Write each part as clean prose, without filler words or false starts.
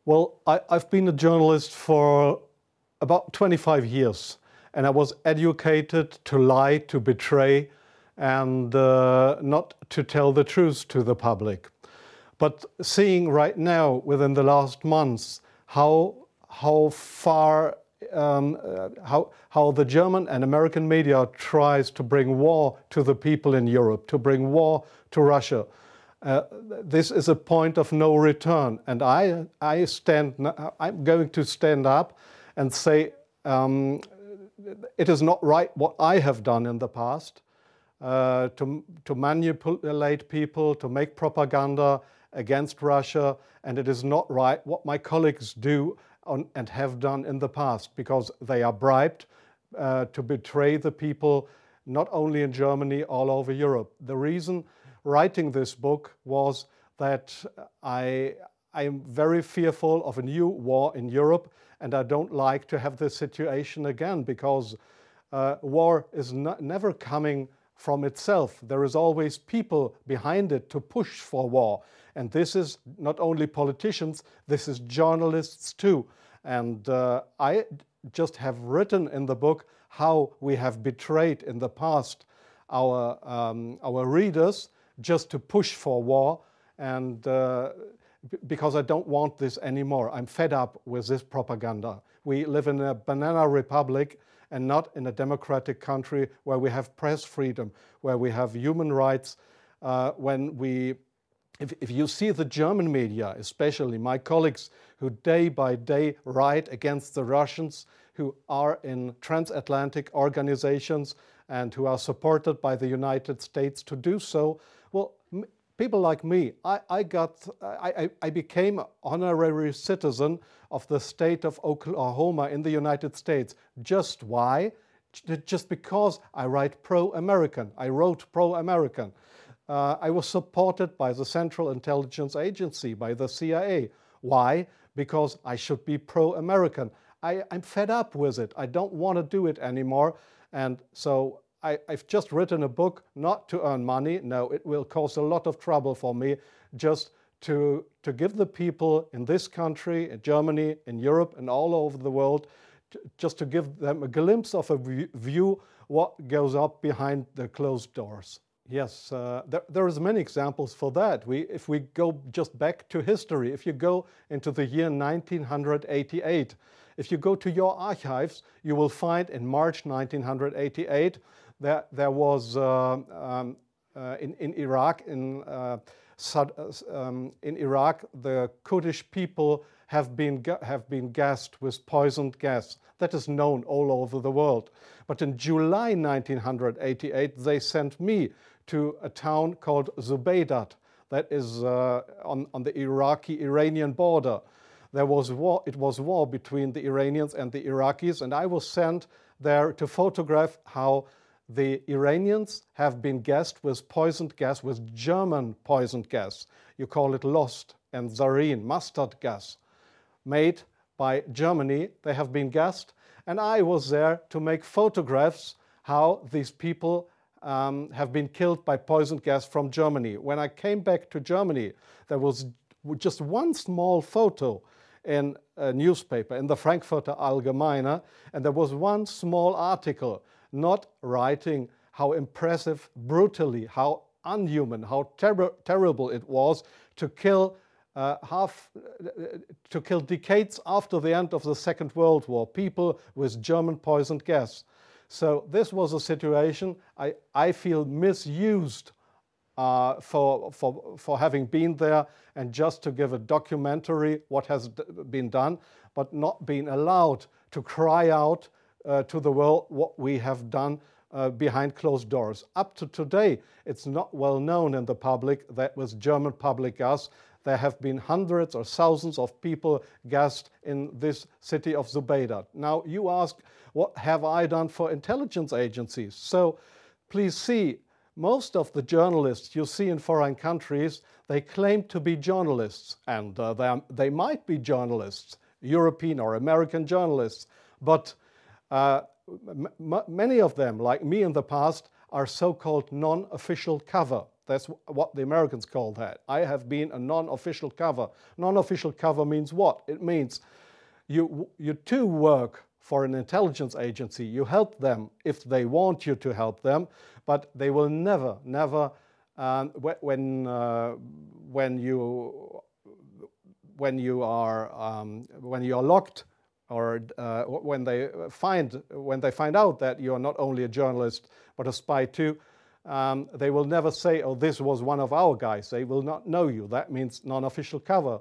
Well, I've been a journalist for about 25 years, and I was educated to lie, to betray, and not to tell the truth to the public. But seeing right now, within the last months, how the German and American media tries to bring war to the people in Europe, to bring war to Russia. This is a point of no return, and I'm going to stand up and say it is not right what I have done in the past, to manipulate people, to make propaganda against Russia, and it is not right what my colleagues do and have done in the past, because they are bribed to betray the people, not only in Germany, all over Europe. The reason writing this book was that I am very fearful of a new war in Europe, and I don't like to have this situation again, because war is never coming from itself. There is always people behind it to push for war. And this is not only politicians, this is journalists too. And I just have written in the book how we have betrayed in the past our readers just to push for war, and because I don't want this anymore. I'm fed up with this propaganda. We live in a banana republic and not in a democratic country where we have press freedom, where we have human rights. If you see the German media, especially my colleagues who day by day write against the Russians, who are in transatlantic organizations and who are supported by the United States to do so, well, people like me, I became an honorary citizen of the state of Oklahoma in the United States. Just why? Just because I write pro-American. I wrote pro-American. I was supported by the Central Intelligence Agency, by the CIA. Why? Because I should be pro-American. I'm fed up with it. I don't want to do it anymore. And so I've just written a book not to earn money. No, it will cause a lot of trouble for me, just to give the people in this country, in Germany, in Europe, and all over the world, just to give them a glimpse of a view what goes up behind the closed doors. Yes, there is many examples for that. If we go just back to history, if you go into the year 1988, if you go to your archives, you will find in March 1988 there was in Iraq, in Iraq, the Kurdish people have been gassed with poisoned gas. That is known all over the world. But in July 1988, they sent me to a town called Zubaydat, that is on the Iraqi-Iranian border. There was war. It was war between the Iranians and the Iraqis, and I was sent there to photograph how the Iranians have been gassed with poisoned gas, with German poisoned gas. You call it Lost and Zarine, mustard gas, made by Germany. They have been gassed, and I was there to make photographs how these people have been killed by poisoned gas from Germany. When I came back to Germany, there was just one small photo in a newspaper, in the Frankfurter Allgemeine, and there was one small article not writing how impressive, brutally, how unhuman, how terrible it was to kill decades after the end of the Second World War, people with German poisoned gas. So this was a situation I feel misused for having been there and just to give a documentary what has been done, but not being allowed to cry out to the world what we have done behind closed doors. Up to today, it's not well known in the public that with German public gas, there have been hundreds or thousands of people gassed in this city of Zubaydat. Now, you ask, what have I done for intelligence agencies? So please see, most of the journalists you see in foreign countries, they claim to be journalists, and they might be journalists, European or American journalists, but many of them, like me in the past, are so-called non-official cover. That's what the Americans call that. I have been a non-official cover. Non-official cover means what? It means you too work for an intelligence agency. You help them if they want you to help them, but they will never, when you are locked, or when they find out that you are not only a journalist but a spy too, they will never say, "Oh, this was one of our guys." They will not know you. That means non-official cover.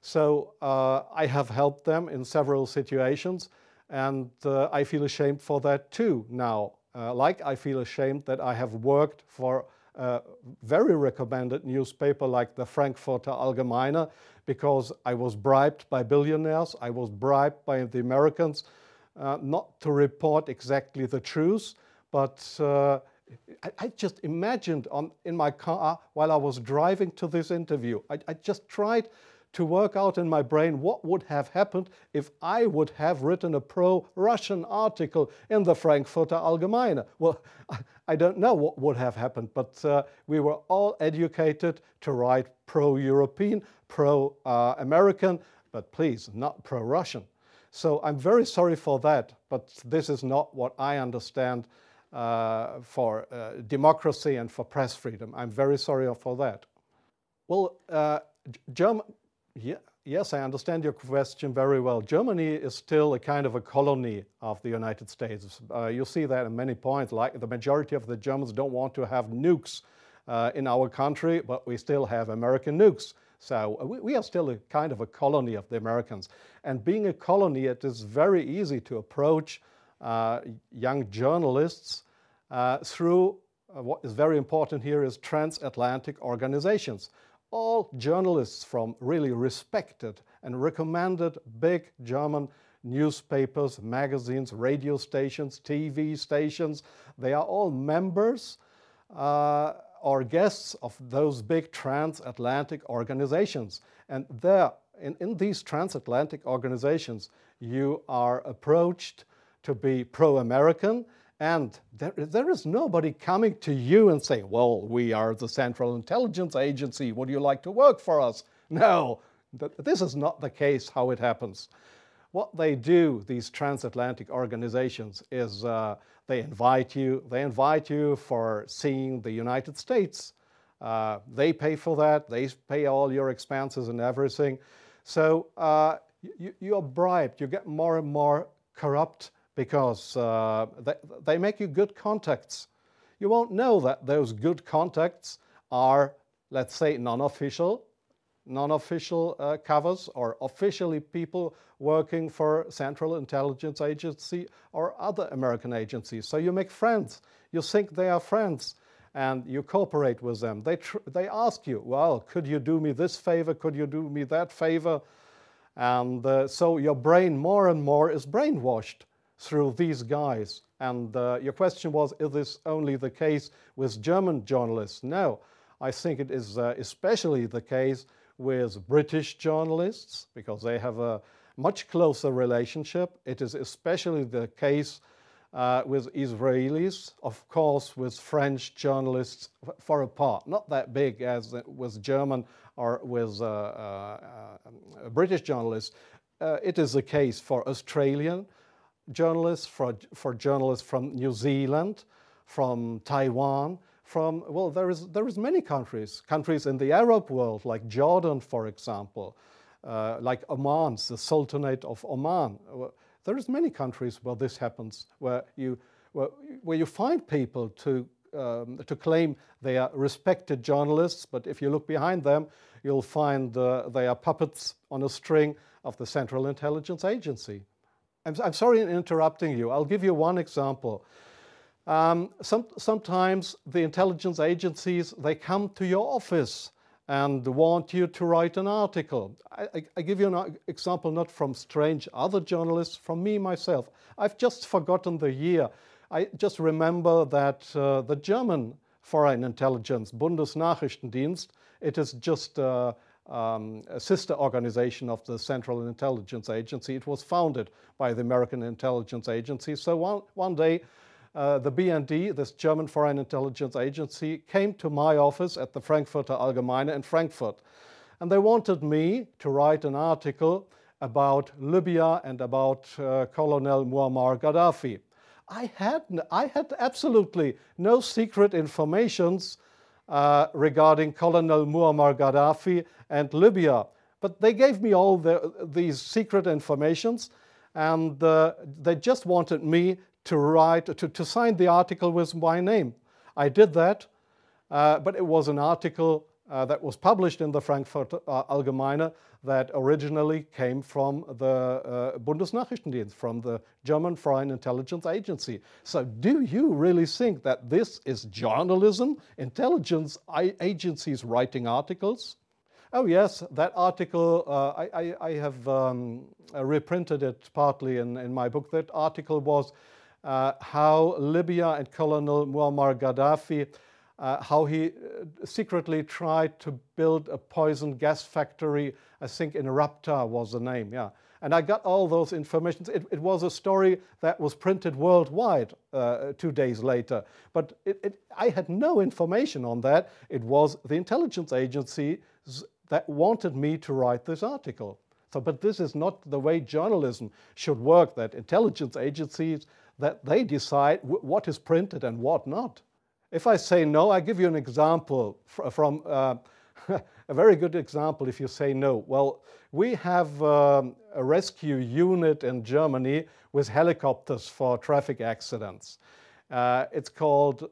So I have helped them in several situations, and I feel ashamed for that too now. Like I feel ashamed that I have worked for a very recommended newspaper like the Frankfurter Allgemeine, because I was bribed by billionaires, I was bribed by the Americans not to report exactly the truth, but I just imagined in my car while I was driving to this interview, I just tried to work out in my brain what would have happened if I would have written a pro-Russian article in the Frankfurter Allgemeine. Well, I don't know what would have happened, but we were all educated to write pro-European, pro-American, but please, not pro-Russian. So I'm very sorry for that, but this is not what I understand for democracy and for press freedom. I'm very sorry for that. Well, yes, I understand your question very well. Germany is still a kind of a colony of the United States. You see that in many points, like the majority of the Germans don't want to have nukes in our country, but we still have American nukes. So we are still a kind of a colony of the Americans. And being a colony, it is very easy to approach young journalists through what is very important here is transatlantic organizations. All journalists from really respected and recommended big German newspapers, magazines, radio stations, TV stations, they are all members or guests of those big transatlantic organizations. And there, in these transatlantic organizations, you are approached to be pro-American, and there is nobody coming to you and saying, "Well, we are the Central Intelligence Agency. Would you like to work for us?" No, this is not the case how it happens. What they do, these transatlantic organizations, is they invite you for seeing the United States. They pay for that. They pay all your expenses and everything. So you are bribed. You get more and more corrupt, because they make you good contacts. You won't know that those good contacts are, let's say, non-official covers, or officially people working for Central Intelligence Agency or other American agencies. So you make friends. You think they are friends, and you cooperate with them. They ask you, "Well, could you do me this favor? Could you do me that favor?" And so your brain more and more is brainwashed through these guys. And your question was, is this only the case with German journalists? No, I think it is especially the case with British journalists, because they have a much closer relationship. It is especially the case with Israelis, of course, with French journalists for a part, not that big as with German or with British journalists. It is the case for Australian journalists, for journalists from New Zealand, from Taiwan, well, there is many countries in the Arab world, like Jordan, for example, like Oman, the Sultanate of Oman. There is many countries where this happens, where you find people to claim they are respected journalists, but if you look behind them, you'll find they are puppets on a string of the Central Intelligence Agency. I'm sorry in interrupting you. I'll give you one example. Sometimes the intelligence agencies, they come to your office and want you to write an article. I give you an example not from strange other journalists, from me myself. I've just forgotten the year. I just remember that the German Foreign Intelligence, Bundesnachrichtendienst, it is just a sister organization of the Central Intelligence Agency. It was founded by the American Intelligence Agency. So one day the BND, this German Foreign Intelligence Agency, came to my office at the Frankfurter Allgemeine in Frankfurt. And they wanted me to write an article about Libya and about Colonel Muammar Gaddafi. I had absolutely no secret informations regarding Colonel Muammar Gaddafi and Libya. But they gave me all these secret informations, and they just wanted me to write, to sign the article with my name. I did that, but it was an article that was published in the Frankfurter Allgemeine that originally came from the Bundesnachrichtendienst, from the German Foreign Intelligence Agency. So do you really think that this is journalism, intelligence agencies writing articles? Oh yes, that article, I have reprinted it partly in my book. That article was how Libya and Colonel Muammar Gaddafi, how he secretly tried to build a poison gas factory. I think in Rapta was the name, yeah. And I got all those information. It was a story that was printed worldwide 2 days later. But I had no information on that. It was the intelligence agencies that wanted me to write this article. So, but this is not the way journalism should work, that intelligence agencies, that they decide what is printed and what not. If I say no, I give you an example from a very good example if you say no. Well, we have a rescue unit in Germany with helicopters for traffic accidents. It's called,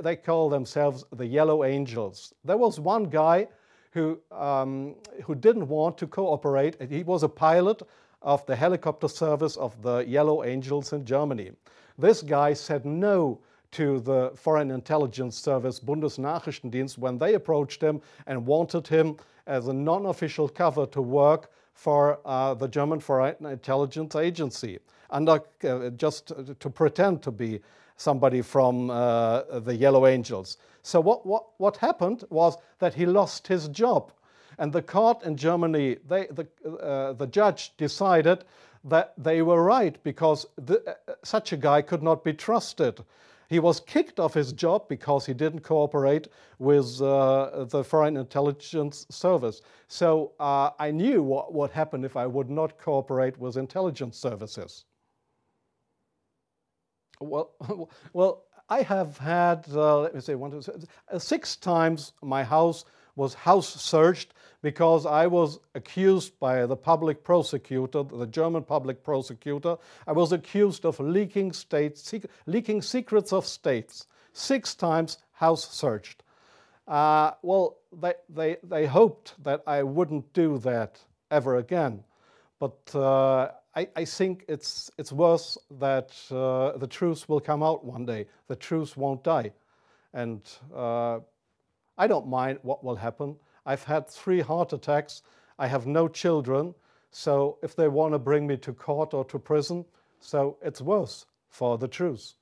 they call themselves the Yellow Angels. There was one guy who didn't want to cooperate. He was a pilot of the helicopter service of the Yellow Angels in Germany. This guy said no to the Foreign Intelligence Service, Bundesnachrichtendienst, when they approached him and wanted him as a non-official cover to work for the German Foreign Intelligence Agency, under, just to pretend to be somebody from the Yellow Angels. So what happened was that he lost his job. And the court in Germany, the judge decided that they were right, because such a guy could not be trusted. He was kicked off his job because he didn't cooperate with the Foreign Intelligence Service. So I knew what would happen if I would not cooperate with intelligence services. Well, I have had, let me say, 6 times my house was house searched because I was accused by the public prosecutor, the German public prosecutor. I was accused of leaking secrets of states. 6 times house searched. Well, they hoped that I wouldn't do that ever again. But I think it's worse that the truth will come out one day. The truth won't die. And I don't mind what will happen. I've had 3 heart attacks. I have no children. So if they want to bring me to court or to prison, so it's worse for the truth.